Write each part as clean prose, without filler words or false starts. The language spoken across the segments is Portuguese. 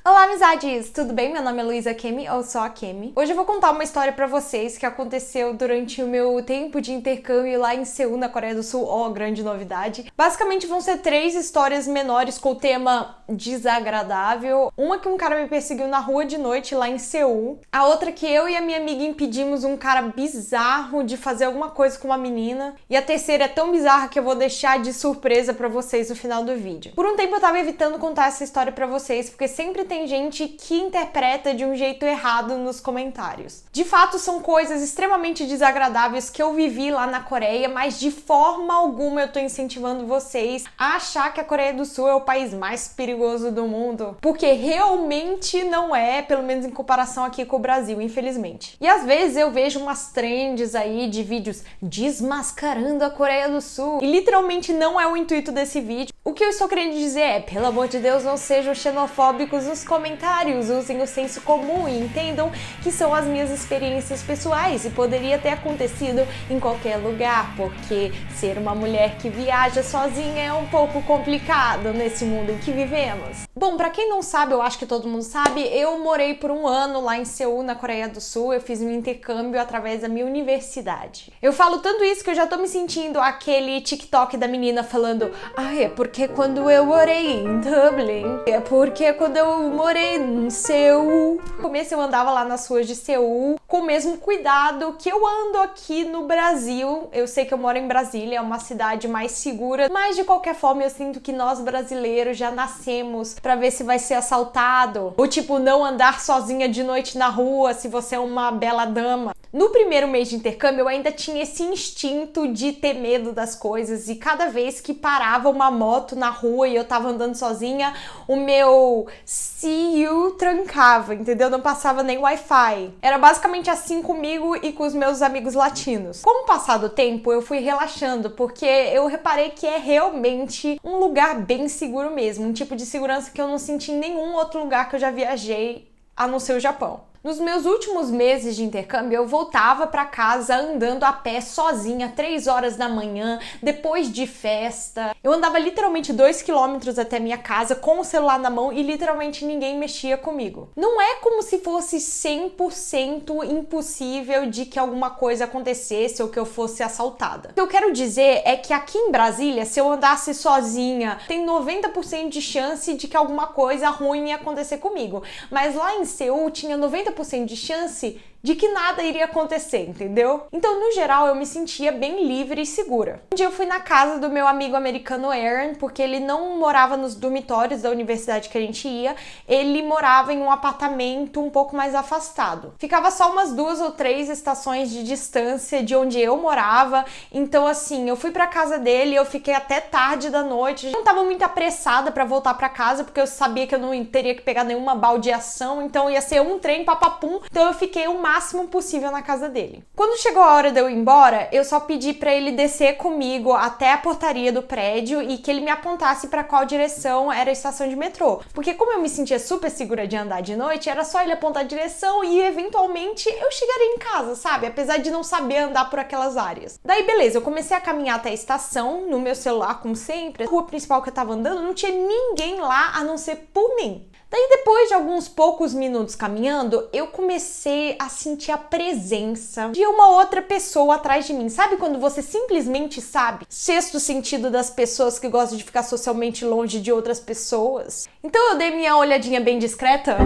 Olá, amizades! Tudo bem? Meu nome é Luísa Kemi, ou só a Kemi. Hoje eu vou contar uma história pra vocês que aconteceu durante o meu tempo de intercâmbio lá em Seul, na Coreia do Sul. Ó, grande novidade. Basicamente vão ser 3 histórias menores com o tema desagradável. Uma que um cara me perseguiu na rua de noite lá em Seul. A outra que eu e a minha amiga impedimos um cara bizarro de fazer alguma coisa com uma menina. E a terceira é tão bizarra que eu vou deixar de surpresa pra vocês no final do vídeo. Por um tempo eu tava evitando contar essa história pra vocês, porque sempre tem gente que interpreta de um jeito errado nos comentários. De fato, são coisas extremamente desagradáveis que eu vivi lá na Coreia, mas de forma alguma eu tô incentivando vocês a achar que a Coreia do Sul é o país mais perigoso do mundo, porque realmente não é, pelo menos em comparação aqui com o Brasil, infelizmente. E às vezes eu vejo umas trends aí de vídeos desmascarando a Coreia do Sul, e literalmente não é o intuito desse vídeo. O que eu estou querendo dizer é, pelo amor de Deus, não sejam xenofóbicos nos comentários, usem o senso comum e entendam que são as minhas experiências pessoais e poderia ter acontecido em qualquer lugar, porque ser uma mulher que viaja sozinha é um pouco complicado nesse mundo em que vivemos. Bom, pra quem não sabe, eu acho que todo mundo sabe, eu morei por um ano lá em Seul, na Coreia do Sul. Eu fiz um intercâmbio através da minha universidade. Eu falo tanto isso que eu já tô me sentindo aquele TikTok da menina falando: ai, é porque quando eu morei em Dublin, é porque quando eu morei em Seul. No começo eu andava lá nas ruas de Seul com o mesmo cuidado que eu ando aqui no Brasil. Eu sei que eu moro em Brasília, é uma cidade mais segura, mas de qualquer forma eu sinto que nós brasileiros já nascemos pra ver se vai ser assaltado, ou tipo, não andar sozinha de noite na rua se você é uma bela dama. No primeiro mês de intercâmbio eu ainda tinha esse instinto de ter medo das coisas, e cada vez que parava uma moto na rua e eu tava andando sozinha, o meu CU trancava, entendeu? Não passava nem Wi-Fi. Era basicamente assim comigo e com os meus amigos latinos. Com o passar do tempo, eu fui relaxando, porque eu reparei que é realmente um lugar bem seguro mesmo, um tipo de segurança que eu não senti em nenhum outro lugar que eu já viajei, a não ser o Japão. Nos meus últimos meses de intercâmbio, eu voltava para casa andando a pé sozinha, 3 horas da manhã, depois de festa. Eu andava literalmente 2 quilômetros até minha casa com o celular na mão e literalmente ninguém mexia comigo. Não é como se fosse 100% impossível de que alguma coisa acontecesse ou que eu fosse assaltada. O que eu quero dizer é que aqui em Brasília, se eu andasse sozinha, tem 90% de chance de que alguma coisa ruim ia acontecer comigo. Mas lá em Seul tinha 90% de chance de que nada iria acontecer, entendeu? Então, no geral, eu me sentia bem livre e segura. Um dia eu fui na casa do meu amigo americano Aaron, porque ele não morava nos dormitórios da universidade que a gente ia, ele morava em um apartamento um pouco mais afastado. Ficava só umas 2 ou 3 estações de distância de onde eu morava, então assim, eu fui pra casa dele, eu fiquei até tarde da noite. Eu não tava muito apressada pra voltar pra casa, porque eu sabia que eu não teria que pegar nenhuma baldeação, então ia ser um trem, papapum, então eu fiquei o máximo possível na casa dele. Quando chegou a hora de eu ir embora, eu só pedi pra ele descer comigo até a portaria do prédio e que ele me apontasse pra qual direção era a estação de metrô. Porque como eu me sentia super segura de andar de noite, era só ele apontar a direção e eventualmente eu chegaria em casa, sabe? Apesar de não saber andar por aquelas áreas. Daí beleza, eu comecei a caminhar até a estação, no meu celular como sempre. A rua principal que eu tava andando não tinha ninguém lá a não ser por mim. Daí, depois de alguns poucos minutos caminhando, eu comecei a sentir a presença de uma outra pessoa atrás de mim. Sabe quando você simplesmente sabe? Sexto sentido das pessoas que gostam de ficar socialmente longe de outras pessoas. Então eu dei minha olhadinha bem discreta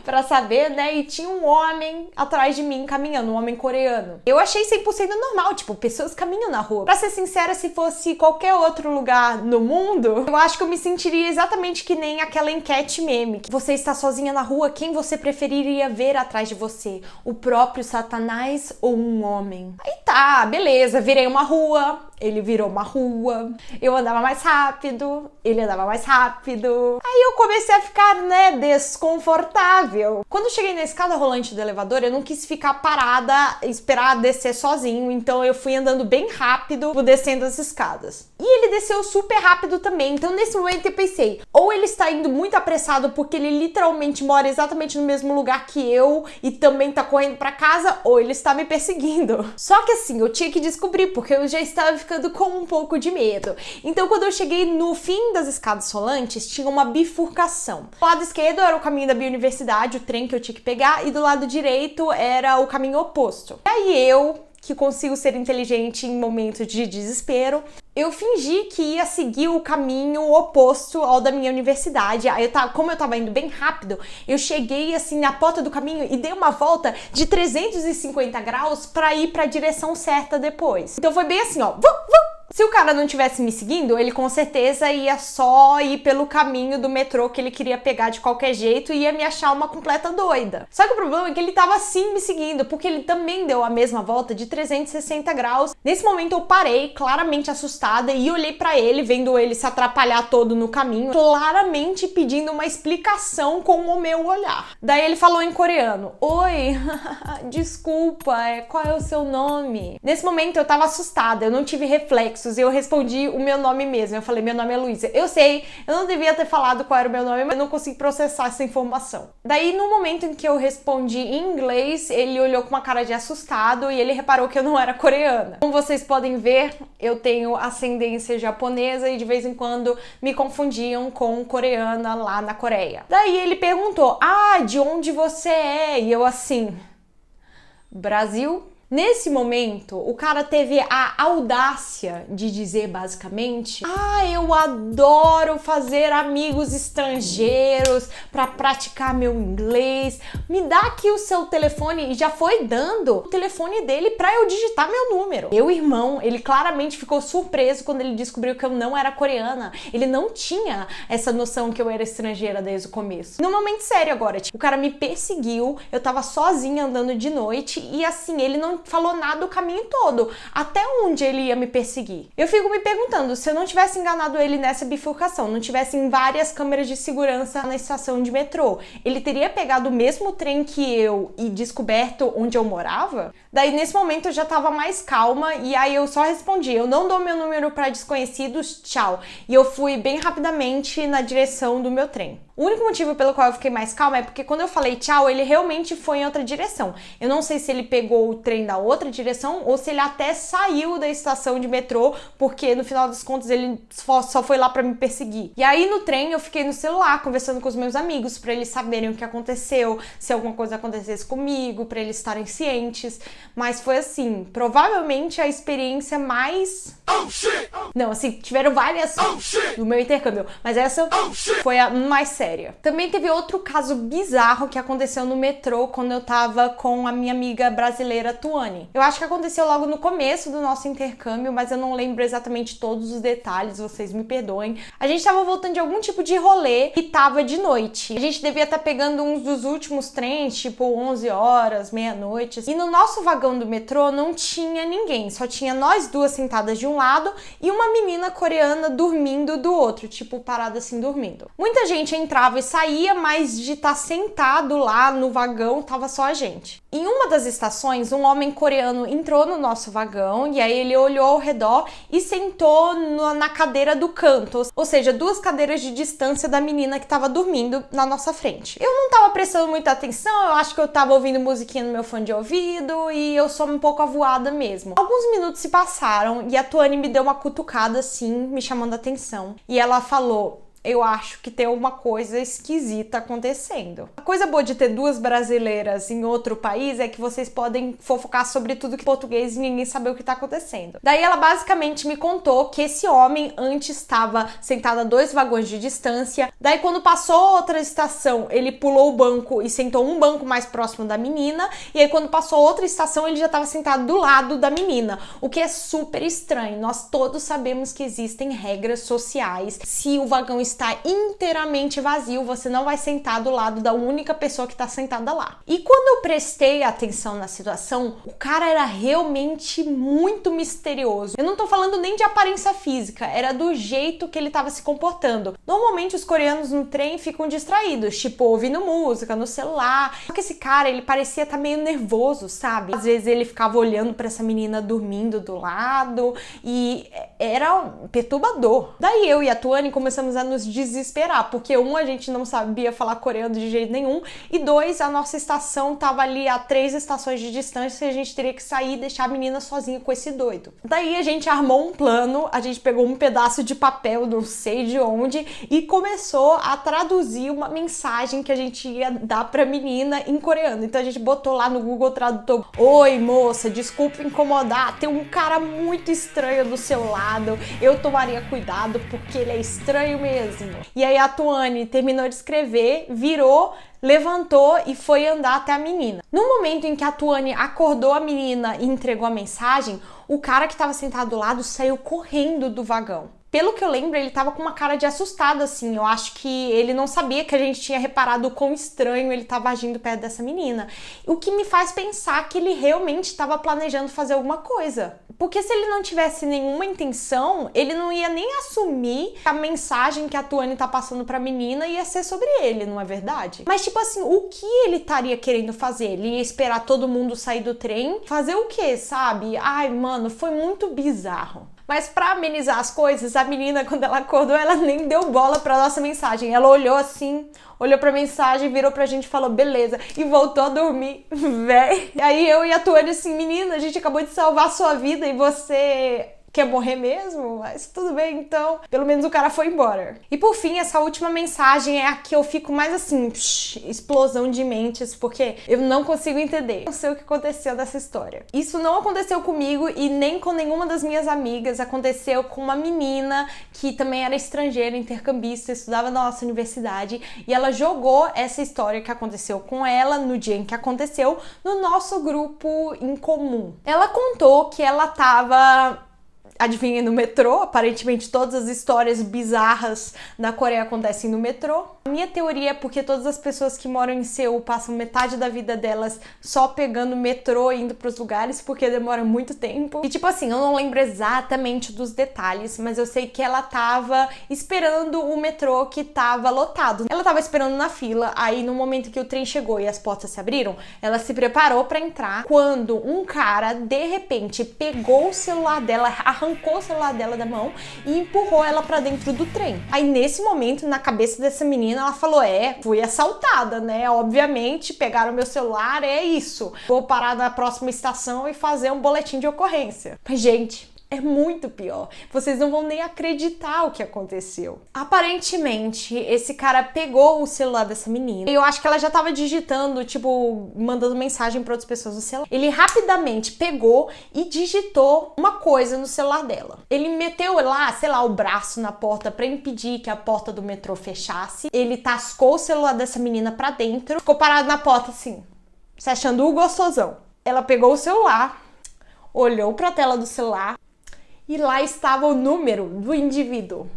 pra saber, né? E tinha um homem atrás de mim caminhando, um homem coreano. Eu achei 100% normal, tipo, pessoas caminham na rua. Pra ser sincera, se fosse qualquer outro lugar no mundo, eu acho que eu me sentiria exatamente que nem aquela enquete meme. Você está sozinha na rua, quem você preferiria ver atrás de você? O próprio Satanás ou um homem? Aí tá, beleza, virei uma rua, ele virou uma rua, eu andava mais rápido, ele andava mais rápido. Aí eu comecei a ficar, né, desconfortável. Quando eu cheguei na escada rolante do elevador, eu não quis ficar parada, esperar descer sozinho, então eu fui andando bem rápido, descendo as escadas. E ele desceu super rápido também, então nesse momento eu pensei, ou ele está indo muito apressado porque ele literalmente mora exatamente no mesmo lugar que eu e também tá correndo pra casa, ou ele está me perseguindo. Só que assim, eu tinha que descobrir, porque eu já estava ficando ficando com um pouco de medo. Então, quando eu cheguei no fim das escadas rolantes, tinha uma bifurcação. Do lado esquerdo era o caminho da Biouniversidade, o trem que eu tinha que pegar, e do lado direito era o caminho oposto. E aí eu, que consigo ser inteligente em momentos de desespero, eu fingi que ia seguir o caminho oposto ao da minha universidade. Aí como eu tava indo bem rápido, eu cheguei assim na porta do caminho e dei uma volta de 350 graus pra ir pra direção certa depois. Então foi bem assim, ó. Se o cara não tivesse me seguindo, ele com certeza ia só ir pelo caminho do metrô que ele queria pegar de qualquer jeito e ia me achar uma completa doida. Só que o problema é que ele tava sim me seguindo, porque ele também deu a mesma volta de 360 graus. Nesse momento eu parei, claramente assustada, e olhei pra ele, vendo ele se atrapalhar todo no caminho, claramente pedindo uma explicação com o meu olhar. Daí ele falou em coreano: "Oi, desculpa, qual é o seu nome?" Nesse momento eu tava assustada, eu não tive reflexo. Eu respondi o meu nome mesmo. Eu falei, meu nome é Luísa. Eu sei, eu não devia ter falado qual era o meu nome, mas eu não consegui processar essa informação. Daí, no momento em que eu respondi em inglês, ele olhou com uma cara de assustado e ele reparou que eu não era coreana. Como vocês podem ver, eu tenho ascendência japonesa e de vez em quando me confundiam com coreana lá na Coreia. Daí ele perguntou, de onde você é? E eu assim, Brasil? Nesse momento, o cara teve a audácia de dizer basicamente: eu adoro fazer amigos estrangeiros para praticar meu inglês. Me dá aqui o seu telefone. E já foi dando o telefone dele para eu digitar meu número. Meu irmão, ele claramente ficou surpreso quando ele descobriu que eu não era coreana. Ele não tinha essa noção que eu era estrangeira desde o começo. No momento sério agora, o cara me perseguiu, eu tava sozinha andando de noite e assim, ele não falou nada o caminho todo, até onde ele ia me perseguir. Eu fico me perguntando, se eu não tivesse enganado ele nessa bifurcação, não tivessem várias câmeras de segurança na estação de metrô, ele teria pegado o mesmo trem que eu e descoberto onde eu morava? Daí nesse momento eu já tava mais calma e aí eu só respondi, eu não dou meu número para desconhecidos, tchau. E eu fui bem rapidamente na direção do meu trem. O único motivo pelo qual eu fiquei mais calma é porque quando eu falei tchau, ele realmente foi em outra direção. Eu não sei se ele pegou o trem da outra direção ou se ele até saiu da estação de metrô, porque no final das contas ele só foi lá pra me perseguir. E aí no trem eu fiquei no celular conversando com os meus amigos pra eles saberem o que aconteceu, se alguma coisa acontecesse comigo, pra eles estarem cientes. Mas foi assim, provavelmente a experiência mais... Não, assim, tiveram várias no meu intercâmbio, mas essa foi a mais séria. Também teve outro caso bizarro que aconteceu no metrô quando eu tava com a minha amiga brasileira Tuane. Eu acho que aconteceu logo no começo do nosso intercâmbio, mas eu não lembro exatamente todos os detalhes, vocês me perdoem. A gente tava voltando de algum tipo de rolê e tava de noite. A gente devia estar pegando uns dos últimos trens, tipo 11 horas, meia-noite. E no nosso vagão do metrô não tinha ninguém, só tinha nós duas sentadas de um lado e uma menina coreana dormindo do outro, tipo parada assim dormindo. Muita gente entrava e saía, mas de estar sentado lá no vagão tava só a gente. Em uma das estações, um homem coreano entrou no nosso vagão e aí ele olhou ao redor e sentou na cadeira do canto, ou seja, 2 cadeiras de distância da menina que tava dormindo na nossa frente. Eu não tava prestando muita atenção, eu acho que eu tava ouvindo musiquinha no meu fone de ouvido e eu sou um pouco avoada mesmo. Alguns minutos se passaram e a Tuane me deu uma cutucada assim, me chamando a atenção. E ela falou: eu acho que tem uma coisa esquisita acontecendo. A coisa boa de ter 2 brasileiras em outro país é que vocês podem fofocar sobre tudo que é português e ninguém saber o que tá acontecendo. Daí ela basicamente me contou que esse homem antes estava sentado a 2 vagões de distância. Daí quando passou outra estação, ele pulou o banco e sentou um banco mais próximo da menina. E aí quando passou outra estação, ele já estava sentado do lado da menina. O que é super estranho. Nós todos sabemos que existem regras sociais. Se o vagão está inteiramente vazio, você não vai sentar do lado da única pessoa que está sentada lá. E quando eu prestei atenção na situação, o cara era realmente muito misterioso. Eu não tô falando nem de aparência física, era do jeito que ele estava se comportando. Normalmente os coreanos no trem ficam distraídos, tipo ouvindo música no celular. Só que esse cara, ele parecia estar meio nervoso, sabe? Às vezes ele ficava olhando para essa menina dormindo do lado e era perturbador. Daí eu e a Tuane começamos a nos nos desesperar, porque a gente não sabia falar coreano de jeito nenhum, e 2, a nossa estação tava ali a 3 estações de distância e a gente teria que sair e deixar a menina sozinha com esse doido. Daí a gente armou um plano, a gente pegou um pedaço de papel, não sei de onde, e começou a traduzir uma mensagem que a gente ia dar pra menina em coreano. Então a gente botou lá no Google Tradutor: oi moça, desculpa incomodar, tem um cara muito estranho do seu lado, eu tomaria cuidado porque ele é estranho mesmo. E aí a Tuane terminou de escrever, virou, levantou e foi andar até a menina. No momento em que a Tuane acordou a menina e entregou a mensagem, o cara que estava sentado do lado saiu correndo do vagão. Pelo que eu lembro, ele tava com uma cara de assustado, assim. Eu acho que ele não sabia que a gente tinha reparado o quão estranho ele tava agindo perto dessa menina. O que me faz pensar que ele realmente estava planejando fazer alguma coisa. Porque se ele não tivesse nenhuma intenção, ele não ia nem assumir que a mensagem que a Tuane tá passando pra menina ia ser sobre ele, não é verdade? Mas tipo assim, o que ele estaria querendo fazer? Ele ia esperar todo mundo sair do trem? Fazer o quê, sabe? Ai, mano, foi muito bizarro. Mas pra amenizar as coisas, a menina, quando ela acordou, ela nem deu bola pra nossa mensagem. Ela olhou assim, olhou pra mensagem, virou pra gente e falou, beleza, e voltou a dormir, véi. Aí eu e a Tuane assim, menina, a gente acabou de salvar a sua vida e você quer morrer mesmo? Mas tudo bem, então. Pelo menos o cara foi embora. E por fim, essa última mensagem é a que eu fico mais assim, explosão de mentes, porque eu não consigo entender. Não sei o que aconteceu nessa história. Isso não aconteceu comigo e nem com nenhuma das minhas amigas. Aconteceu com uma menina que também era estrangeira, intercambista, estudava na nossa universidade, e ela jogou essa história que aconteceu com ela no dia em que aconteceu no nosso grupo em comum. Ela contou que ela tava... adivinha, no metrô. Aparentemente todas as histórias bizarras da Coreia acontecem no metrô. A minha teoria é porque todas as pessoas que moram em Seul passam metade da vida delas só pegando metrô e indo pros lugares, porque demora muito tempo. E tipo assim, eu não lembro exatamente dos detalhes, mas eu sei que ela tava esperando o metrô que tava lotado. Ela tava esperando na fila, aí no momento que o trem chegou e as portas se abriram, ela se preparou pra entrar, quando um cara, de repente, pegou o celular dela, arrancou o celular dela da mão e empurrou ela pra dentro do trem. Aí nesse momento, na cabeça dessa menina, ela falou, fui assaltada, né? Obviamente, pegaram meu celular, é isso. Vou parar na próxima estação e fazer um boletim de ocorrência. Mas, gente, é muito pior. Vocês não vão nem acreditar o que aconteceu. Aparentemente, esse cara pegou o celular dessa menina. E eu acho que ela já tava digitando, tipo, mandando mensagem para outras pessoas no celular. Ele rapidamente pegou e digitou uma coisa no celular dela. Ele meteu lá, sei lá, o braço na porta para impedir que a porta do metrô fechasse. Ele tascou o celular dessa menina para dentro. Ficou parado na porta assim, se achando o gostosão. Ela pegou o celular, olhou para a tela do celular, e lá estava o número do indivíduo.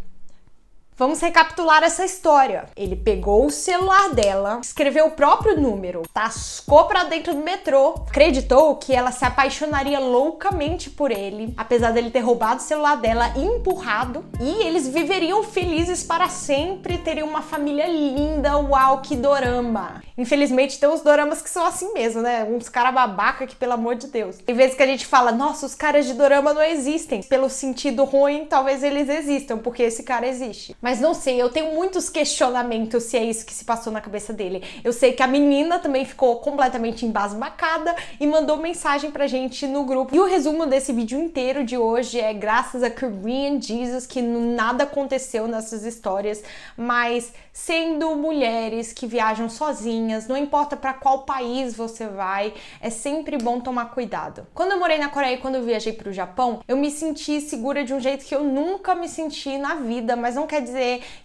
Vamos recapitular essa história. Ele pegou o celular dela, escreveu o próprio número, tascou pra dentro do metrô, acreditou que ela se apaixonaria loucamente por ele, apesar dele ter roubado o celular dela e empurrado, e eles viveriam felizes para sempre, teriam uma família linda. Uau, que dorama! Infelizmente tem uns doramas que são assim mesmo, né? Uns caras babaca que, pelo amor de Deus. Tem vezes que a gente fala, nossa, os caras de dorama não existem. Pelo sentido ruim, talvez eles existam, porque esse cara existe. Mas não sei, eu tenho muitos questionamentos se é isso que se passou na cabeça dele. Eu sei que a menina também ficou completamente embasbacada e mandou mensagem pra gente no grupo. E o resumo desse vídeo inteiro de hoje é graças a Korean Jesus que nada aconteceu nessas histórias, mas sendo mulheres que viajam sozinhas, não importa pra qual país você vai, é sempre bom tomar cuidado. Quando eu morei na Coreia e quando eu viajei pro Japão, eu me senti segura de um jeito que eu nunca me senti na vida, mas não quer dizer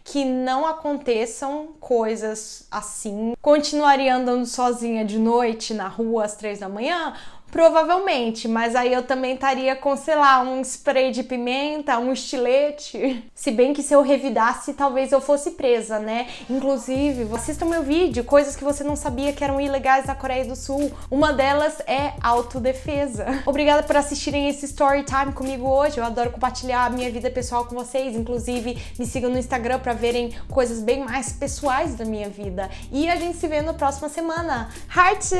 que não aconteçam coisas assim. Continuaria andando sozinha de noite na rua às 3 da manhã? Provavelmente, mas aí eu também estaria com, sei lá, um spray de pimenta, um estilete. Se bem que se eu revidasse, talvez eu fosse presa, né? Inclusive, assistam meu vídeo, coisas que você não sabia que eram ilegais na Coreia do Sul. Uma delas é autodefesa. Obrigada por assistirem esse story time comigo hoje. Eu adoro compartilhar a minha vida pessoal com vocês. Inclusive, me sigam no Instagram para verem coisas bem mais pessoais da minha vida. E a gente se vê na próxima semana. Heart!